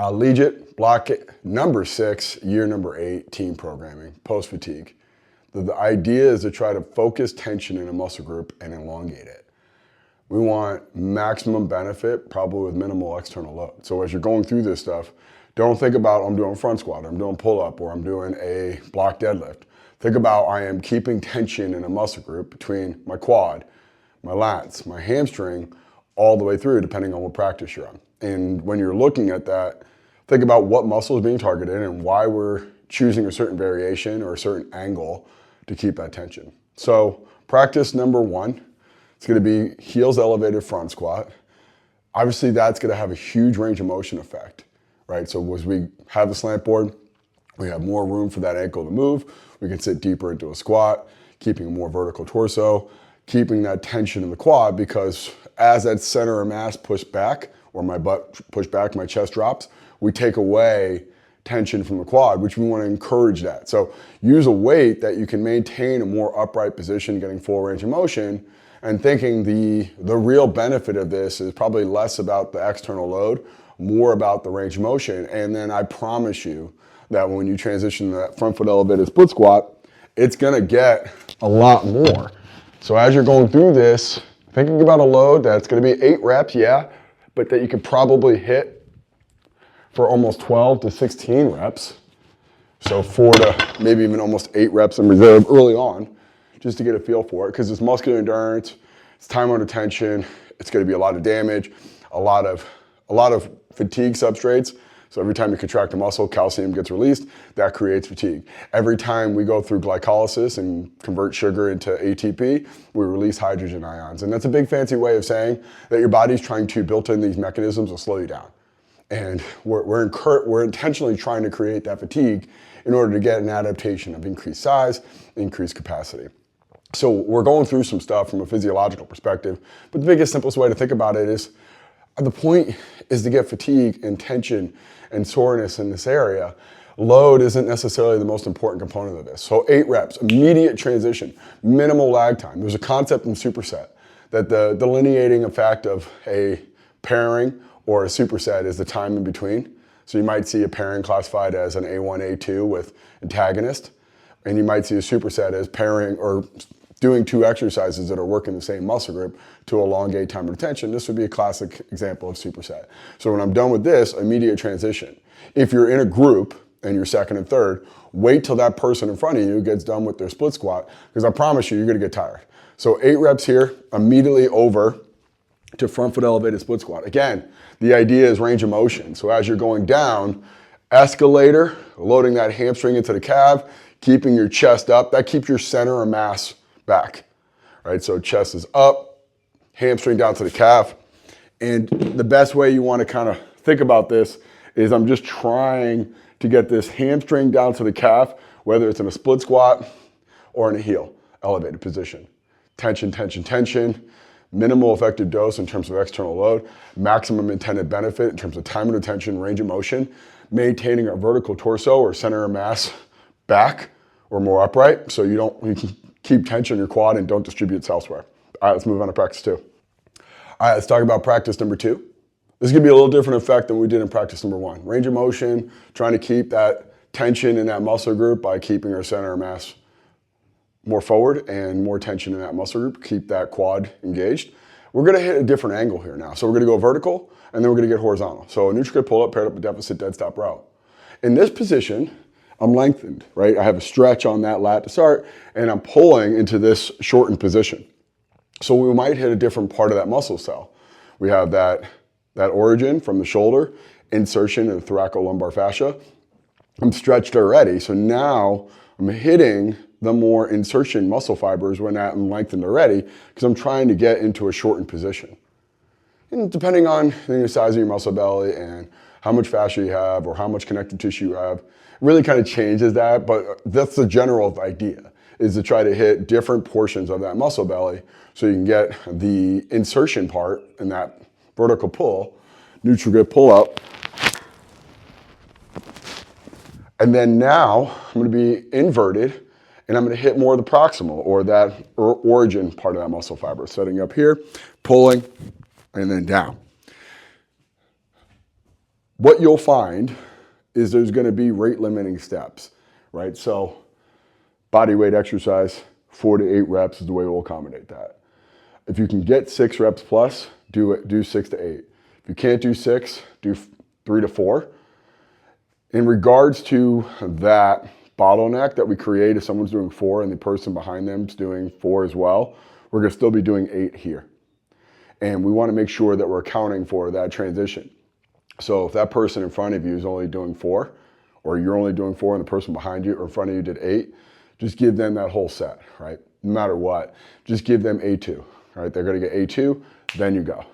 Legit block number 6, year number 8, team programming, post-fatigue. The idea is to try to focus tension in a muscle group and elongate it. We want maximum benefit, probably with minimal external load. So as you're going through this stuff, don't think about I'm doing front squat, or I'm doing pull-up, or I'm doing a block deadlift. Think about I am keeping tension in a muscle group between my quad, my lats, my hamstring, all the way through, depending on what practice you're on. And when you're looking at that, think about what muscle is being targeted and why we're choosing a certain variation or a certain angle to keep that tension. So practice number 1, it's gonna be heels elevated front squat. Obviously that's gonna have a huge range of motion effect, right? So as we have the slant board, we have more room for that ankle to move. We can sit deeper into a squat, keeping a more vertical torso, keeping that tension in the quad, because as that center of mass pushed back, or my butt pushed back, my chest drops, we take away tension from the quad, which we want to encourage that. So use a weight that you can maintain a more upright position, getting full range of motion, and thinking the real benefit of this is probably less about the external load, more about the range of motion. And then I promise you that when you transition to that front foot elevated split squat, it's gonna get a lot more. So as you're going through this, thinking about a load that's gonna be 8 reps, yeah, but that you could probably hit for almost 12 to 16 reps. So 4 to maybe even almost 8 reps in reserve early on, just to get a feel for it, because it's muscular endurance, it's time under tension, it's gonna be a lot of damage, a lot of fatigue substrates. So every time you contract a muscle, calcium gets released, that creates fatigue. Every time we go through glycolysis and convert sugar into ATP, we release hydrogen ions. And that's a big fancy way of saying that your body's trying to build in these mechanisms to slow you down. And we're intentionally trying to create that fatigue in order to get an adaptation of increased size, increased capacity. So we're going through some stuff from a physiological perspective, but the biggest, simplest way to think about it is the point is to get fatigue and tension and soreness in this area. Load isn't necessarily the most important component of this. So 8 reps, immediate transition, minimal lag time. There's a concept in superset that the delineating effect of a pairing or a superset is the time in between. So you might see a pairing classified as an A1, A2 with antagonist, and you might see a superset as pairing or doing 2 exercises that are working the same muscle group to elongate time of tension. This would be a classic example of superset. So when I'm done with this, immediate transition. If you're in a group and you're second and third, wait till that person in front of you gets done with their split squat, because I promise you, you're gonna get tired. So 8 reps here, immediately over to front foot elevated split squat. Again, the idea is range of motion. So as you're going down, escalator, loading that hamstring into the calf, keeping your chest up, that keeps your center of mass back, right? So chest is up, hamstring down to the calf. And the best way you want to kind of think about this is I'm just trying to get this hamstring down to the calf, whether it's in a split squat or in a heel elevated position. Tension, tension, tension, minimal effective dose in terms of external load, maximum intended benefit in terms of time under tension, range of motion, maintaining a vertical torso or center of mass back or more upright, so you can keep tension in your quad and don't distribute it elsewhere. All right, let's move on to practice 2. All right, let's talk about practice number 2. This is gonna be a little different effect than we did in practice number 1. Range of motion, trying to keep that tension in that muscle group by keeping our center of mass more forward and more tension in that muscle group, keep that quad engaged. We're gonna hit a different angle here now. So we're gonna go vertical and then we're gonna get horizontal. So a neutral grip pull-up paired up with deficit dead stop row. In this position, I'm lengthened, right? I have a stretch on that lat to start, and I'm pulling into this shortened position. So we might hit a different part of that muscle cell. We have that origin from the shoulder, insertion in the thoracolumbar fascia. I'm stretched already, so now I'm hitting the more insertion muscle fibers when I'm lengthened already, because I'm trying to get into a shortened position. And depending on the size of your muscle belly and how much fascia you have or how much connective tissue you have, really kind of changes that, but that's the general idea, is to try to hit different portions of that muscle belly so you can get the insertion part in that vertical pull, neutral grip pull up. And then now I'm gonna be inverted and I'm gonna hit more of the proximal or that origin part of that muscle fiber. Setting up here, pulling, and then down. What you'll find is there's going to be rate limiting steps, right? So body weight exercise, 4 to 8 reps is the way we'll accommodate that. If you can get 6 reps plus, do 6 to 8. If you can't do 6, do 3 to 4. In regards to that bottleneck that we create, if someone's doing 4 and the person behind them is doing 4 as well, we're going to still be doing 8 here. And we want to make sure that we're accounting for that transition. So if that person in front of you is only doing 4, or you're only doing 4 and the person behind you or in front of you did 8, just give them that whole set, right? No matter what, just give them A2, right? They're going to get A2, then you go.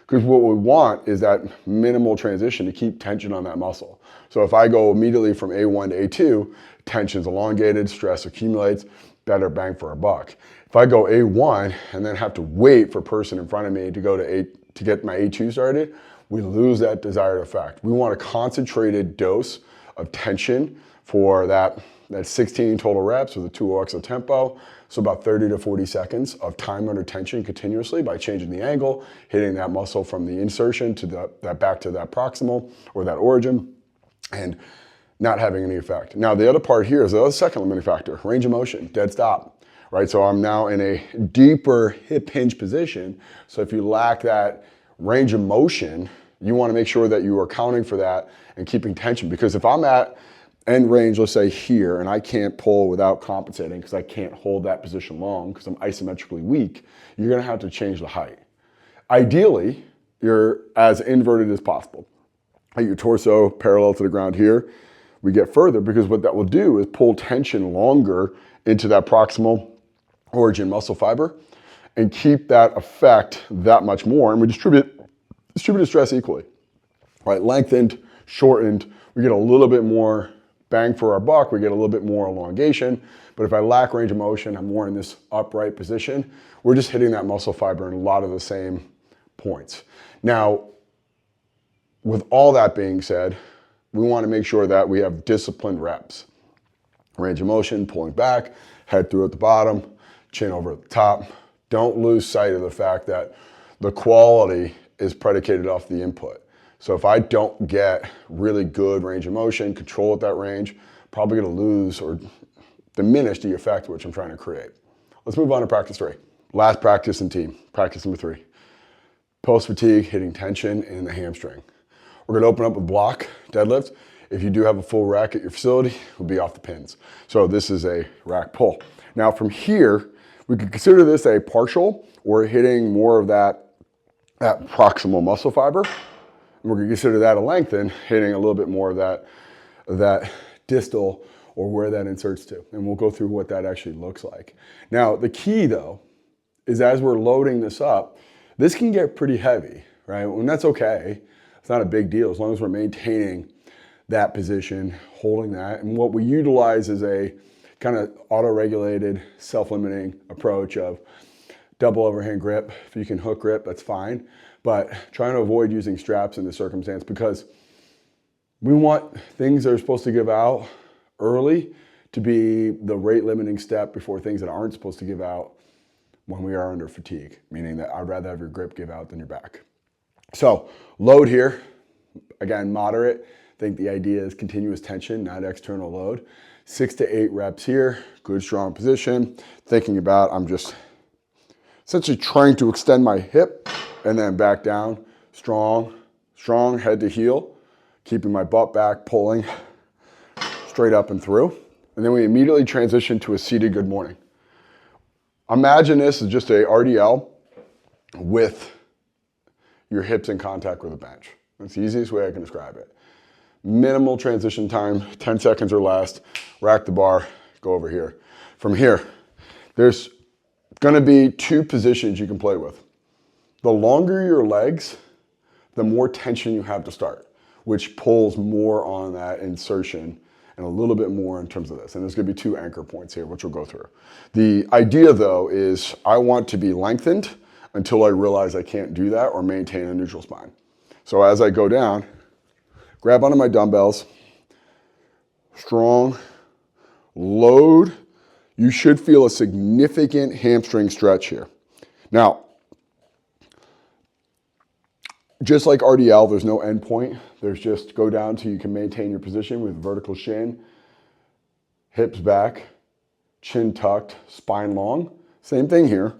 Because what we want is that minimal transition to keep tension on that muscle. So if I go immediately from A1 to A2, tension's elongated, stress accumulates, better bang for a buck. If I go A1 and then have to wait for a person in front of me to go to get my A2 started, we lose that desired effect. We want a concentrated dose of tension for that 16 total reps with a 2x of tempo. So about 30 to 40 seconds of time under tension continuously by changing the angle, hitting that muscle from the insertion to that back to that proximal or that origin, and not having any effect. Now the other part here is the other second limiting factor, range of motion, dead stop, right? So I'm now in a deeper hip hinge position. So if you lack that range of motion, you want to make sure that you are accounting for that and keeping tension. Because if I'm at end range, let's say here, and I can't pull without compensating because I can't hold that position long because I'm isometrically weak, you're going to have to change the height. Ideally, you're as inverted as possible. Your torso parallel to the ground here. We get further because what that will do is pull tension longer into that proximal origin muscle fiber and keep that effect that much more. And we distribute the stress equally, right? Lengthened, shortened, we get a little bit more bang for our buck, we get a little bit more elongation. But if I lack range of motion, I'm more in this upright position, we're just hitting that muscle fiber in a lot of the same points. Now, with all that being said, we want to make sure that we have disciplined reps. Range of motion, pulling back, head through at the bottom, chin over at the top. Don't lose sight of the fact that the quality is predicated off the input. So if I don't get really good range of motion, control at that range, probably going to lose or diminish the effect which I'm trying to create. Let's move on to practice 3. Last practice in team, practice number 3. Post fatigue, hitting tension in the hamstring. We're going to open up with block deadlift. If you do have a full rack at your facility, we'll be off the pins. So this is a rack pull. Now from here, we could consider this a partial or hitting more of that proximal muscle fiber. And we're going to consider that a lengthen, hitting a little bit more of that distal or where that inserts to. And we'll go through what that actually looks like. Now, the key though, is as we're loading this up, this can get pretty heavy, right? And that's okay. It's not a big deal as long as we're maintaining that position, holding that. And what we utilize is a kind of auto-regulated, self-limiting approach of double overhand grip. If you can hook grip, that's fine. But trying to avoid using straps in this circumstance because we want things that are supposed to give out early to be the rate limiting step before things that aren't supposed to give out when we are under fatigue, meaning that I'd rather have your grip give out than your back. So load here, again, moderate. I think the idea is continuous tension, not external load. 6 to 8 reps here, good strong position. Thinking about, I'm just essentially trying to extend my hip and then back down, strong head to heel, keeping my butt back, pulling straight up and through. And then we immediately transition to a seated good morning. Imagine this is just a RDL with your hips in contact with the bench. That's the easiest way I can describe it. Minimal transition time, 10 seconds or less, rack the bar, go over here. From here, there's gonna be 2 positions you can play with. The longer your legs, the more tension you have to start, which pulls more on that insertion and a little bit more in terms of this. And there's gonna be 2 anchor points here, which we'll go through. The idea though is I want to be lengthened until I realize I can't do that or maintain a neutral spine. So as I go down, grab onto my dumbbells, strong, load. You should feel a significant hamstring stretch here. Now, Just like RDL, there's no end point. There's just go down till you can maintain your position with vertical shin, hips back, chin tucked, spine long. Same thing here.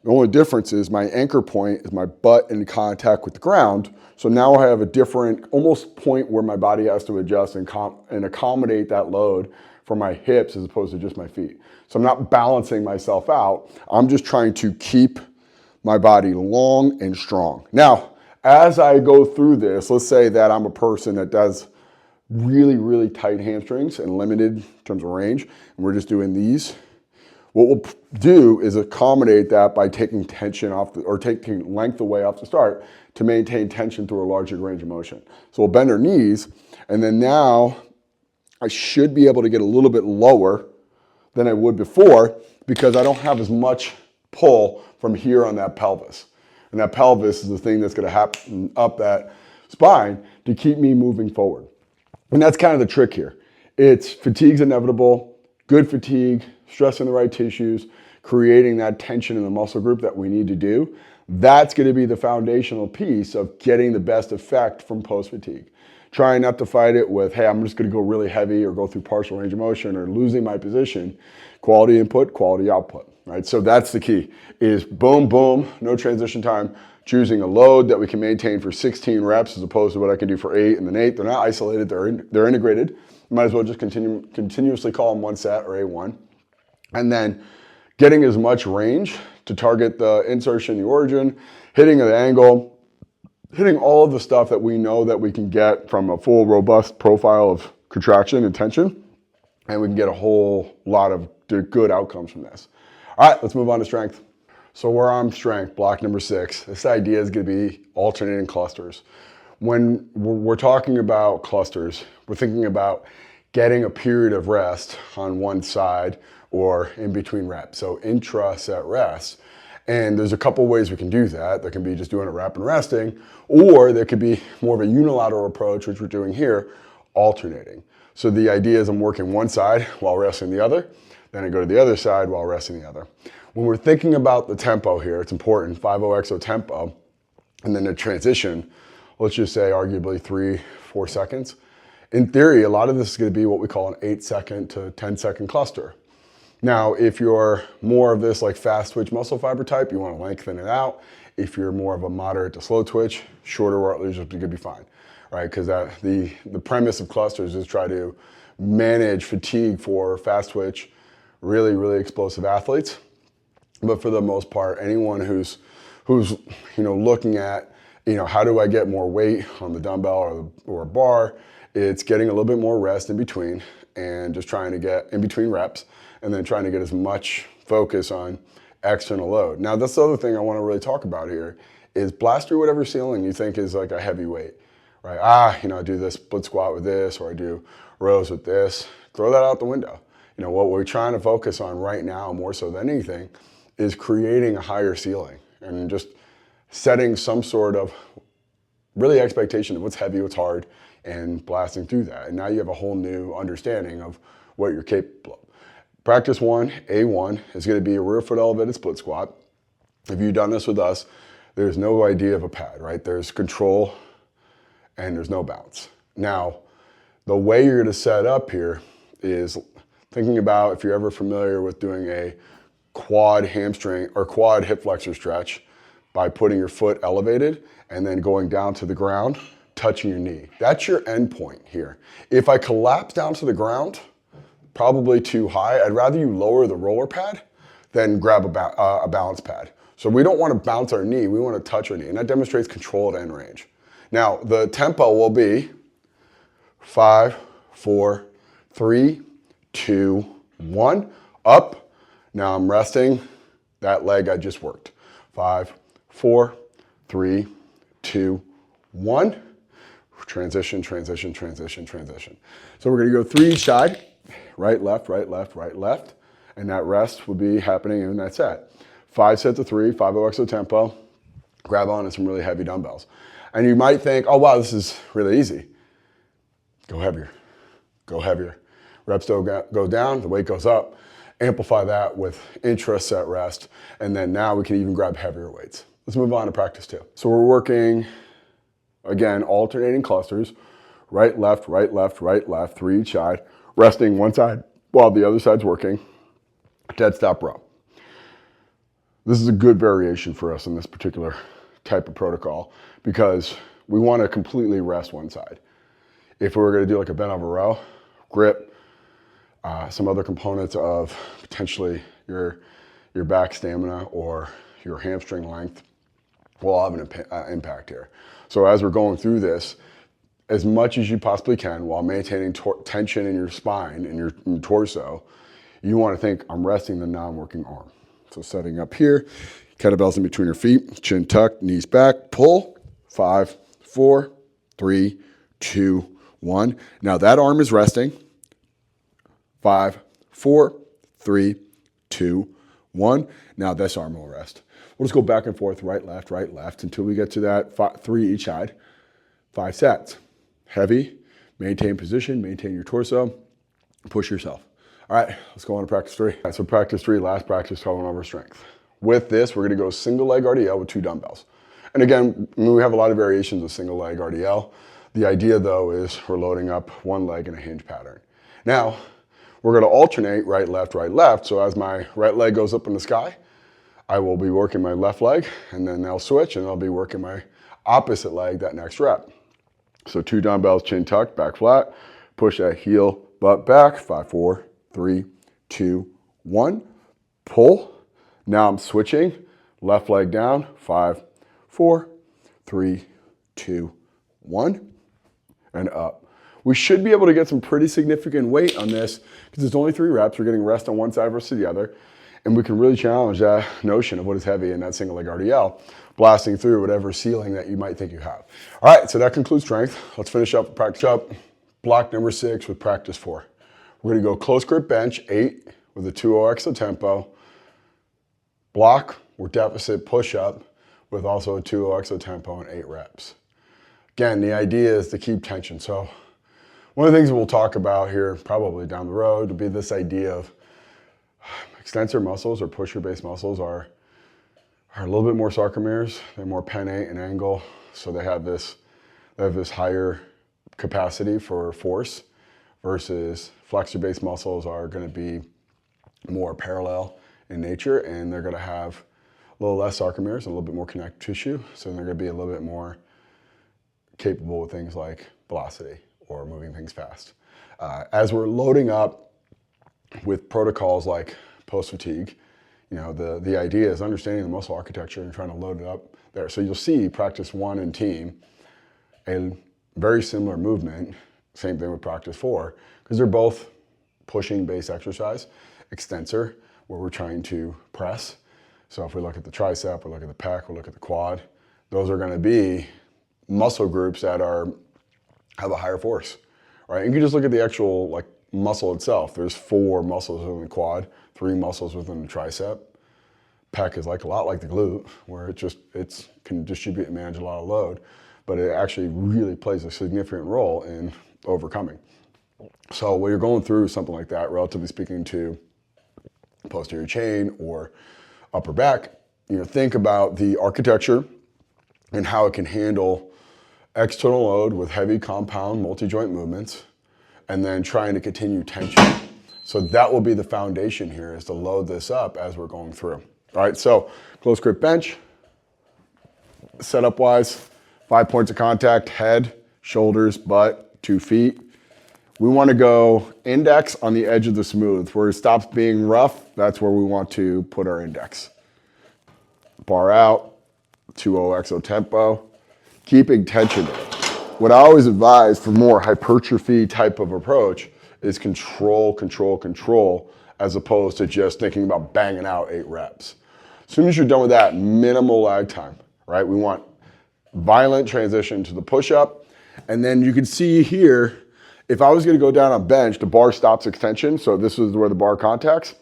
The only difference is my anchor point is my butt in contact with the ground. So now I have a different almost point where my body has to adjust and accommodate that load for my hips as opposed to just my feet. So I'm not balancing myself out. I'm just trying to keep my body long and strong. Now, as I go through this, let's say that I'm a person that does really, really tight hamstrings and limited in terms of range, and we're just doing these. What we'll do is accommodate that by taking tension off, or taking length away off the start to maintain tension through a larger range of motion. So we'll bend our knees, and then now I should be able to get a little bit lower than I would before because I don't have as much pull from here on that pelvis. And that pelvis is the thing that's gonna happen up that spine to keep me moving forward. And that's kind of the trick here. It's fatigue's inevitable, good fatigue, stressing the right tissues, creating that tension in the muscle group that we need to do. That's gonna be the foundational piece of getting the best effect from post-fatigue. Trying not to fight it with, hey, I'm just gonna go really heavy or go through partial range of motion or losing my position. Quality input, quality output, right? So that's the key, is boom, boom, no transition time, choosing a load that we can maintain for 16 reps as opposed to what I can do for 8 and then 8. They're not isolated, they're integrated. You might as well just continuously call them one set or A1. And then getting as much range to target the insertion, the origin, hitting the angle, hitting all of the stuff that we know that we can get from a full robust profile of contraction and tension, and we can get a whole lot of good outcomes from this. All right, let's move on to strength. So we're on strength, block number 6. This idea is gonna be alternating clusters. When we're talking about clusters, we're thinking about getting a period of rest on one side or in between reps. So intra-set rest. And there's a couple ways we can do that. There can be just doing a rep and resting, or there could be more of a unilateral approach, which we're doing here, alternating. So the idea is I'm working one side while resting the other, then I go to the other side while resting the other. When we're thinking about the tempo here, it's important, 5-0 tempo, and then the transition, let's just say arguably 3-4 seconds. In theory, a lot of this is gonna be what we call an 8-second to 10-second cluster. Now, if you're more of this like fast twitch muscle fiber type, you wanna lengthen it out. If you're more of a moderate to slow twitch, shorter workloads are gonna be fine, right? Because the premise of clusters is try to manage fatigue for fast twitch, really, really explosive athletes. But for the most part, anyone who's looking at, how do I get more weight on the dumbbell or a bar, it's getting a little bit more rest in between and just trying to get in between reps and then trying to get as much focus on external load. Now, that's the other thing I want to really talk about here is blast through whatever ceiling you think is like a heavy weight, right? I do this split squat with this, or I do rows with this. Throw that out the window. What we're trying to focus on right now, more so than anything, is creating a higher ceiling and just setting some sort of really expectation of what's heavy, what's hard, and blasting through that. And now you have a whole new understanding of what you're capable of. Practice 1, A1, is gonna be a rear foot elevated split squat. If you've done this with us, there's no idea of a pad, right? There's control and there's no bounce. Now, the way you're gonna set up here is thinking about if you're ever familiar with doing a quad hamstring or quad hip flexor stretch by putting your foot elevated and then going down to the ground, touching your knee. That's your end point here. If I collapse down to the ground, probably too high, I'd rather you lower the roller pad than grab a balance pad. So we don't want to bounce our knee, we want to touch our knee, and that demonstrates control at end range. Now, the tempo will be 5, 4, 3, 2, 1, up. Now I'm resting that leg I just worked. 5, 4, 3, 2, 1. Transition, transition, transition, transition. So we're gonna go 3 each side, right, left, right, left, right, left. And that rest will be happening in that set. 5 sets of 3, 5-0 tempo. Grab on to some really heavy dumbbells. And you might think, oh wow, this is really easy. Go heavier, go heavier. Reps don't go down, the weight goes up. Amplify that with intra-set rest, and then now we can even grab heavier weights. Let's move on to practice 2. So we're working Again, alternating clusters, right, left, right, left, right, left, 3 each side, resting one side while the other side's working, dead stop row. This is a good variation for us in this particular type of protocol because we want to completely rest one side. If we were going to do like a bent over row, grip, some other components of potentially your back stamina or your hamstring length will have an impact here. So as we're going through this, as much as you possibly can while maintaining tension in your spine and your torso, you want to think, I'm resting the non-working arm. So setting up here, kettlebells in between your feet, chin tucked, knees back, pull, 5, 4, 3, 2, 1. Now that arm is resting. 5, 4, 3, 2, 1. Now this arm will rest. We'll just go back and forth, right, left, until we get to that 3 each side. 5 sets. Heavy, maintain position, maintain your torso, push yourself. All right, let's go on to practice 3. All right, so practice 3, last practice, going over strength. With this, we're gonna go single leg RDL with 2 dumbbells. And again, we have a lot of variations of single leg RDL. The idea though is we're loading up one leg in a hinge pattern. Now, we're gonna alternate right, left. So as my right leg goes up in the sky, I will be working my left leg and then they'll switch and I'll be working my opposite leg that next rep. So 2 dumbbells, chin tucked, back flat, push that heel, butt back, 5, 4, 3, 2, 1, pull. Now I'm switching, left leg down, 5, 4, 3, 2, 1, and up. We should be able to get some pretty significant weight on this because it's only 3 reps. We're getting rest on one side versus the other. And we can really challenge that notion of what is heavy in that single leg RDL, blasting through whatever ceiling that you might think you have. All right, so that concludes strength. Let's finish up with practice up. Block number 6 with practice 4. We're gonna go close grip bench, 8 with a 2-0 exo tempo. Block or deficit push up with also a 2-0 exo tempo and 8 reps. Again, the idea is to keep tension. So one of the things we'll talk about here probably down the road will be this idea of extensor muscles or pusher-based muscles are a little bit more sarcomeres. They're more pennate in angle, so they have this higher capacity for force versus flexor-based muscles are going to be more parallel in nature, and they're going to have a little less sarcomeres and a little bit more connective tissue, so they're going to be a little bit more capable with things like velocity or moving things fast. As we're loading up with protocols like post-fatigue, you know, the idea is understanding the muscle architecture and trying to load it up there. So you'll see practice 1 and team, a very similar movement, same thing with practice 4, because they're both pushing based exercise, extensor, where we're trying to press. So if we look at the tricep, we look at the pec, we look at the quad, those are gonna be muscle groups that have a higher force, right? You can just look at the actual like muscle itself. There's 4 muscles within the quad, 3 muscles within the tricep. Pec is like a lot like the glute, where it can distribute and manage a lot of load, but it actually really plays a significant role in overcoming. So when you're going through something like that, relatively speaking to posterior chain or upper back, you know, think about the architecture and how it can handle external load with heavy compound multi-joint movements, and then trying to continue tension. So that will be the foundation here, is to load this up as we're going through. All right, so close grip bench, setup wise, 5 points of contact, head, shoulders, butt, 2 feet. We want to go index on the edge of the smooth. Where it stops being rough, that's where we want to put our index. Bar out, 2-0 exo tempo, keeping tension. What I always advise for more hypertrophy type of approach is control, control, control, as opposed to just thinking about banging out 8 reps. As soon as you're done with that, minimal lag time, right? We want violent transition to the push-up. And then you can see here, if I was gonna go down on bench, the bar stops extension, so this is where the bar contacts.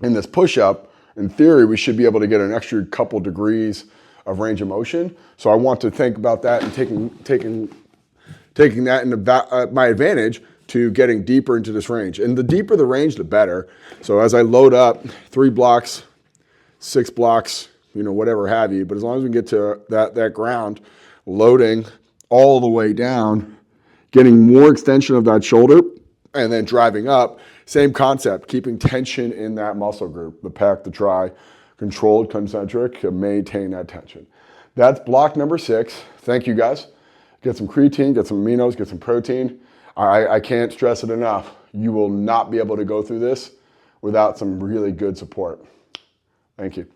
In this push-up, in theory, we should be able to get an extra couple degrees of range of motion. So I want to think about that and taking that into my advantage to getting deeper into this range. And the deeper the range, the better. So as I load up 3 blocks, 6 blocks, you know, whatever have you, but as long as we get to that ground, loading all the way down, getting more extension of that shoulder, and then driving up. Same concept, keeping tension in that muscle group, the pec, the tri, controlled concentric, to maintain that tension. That's block number 6. Thank you guys. Get some creatine, get some aminos, get some protein. I can't stress it enough. You will not be able to go through this without some really good support. Thank you.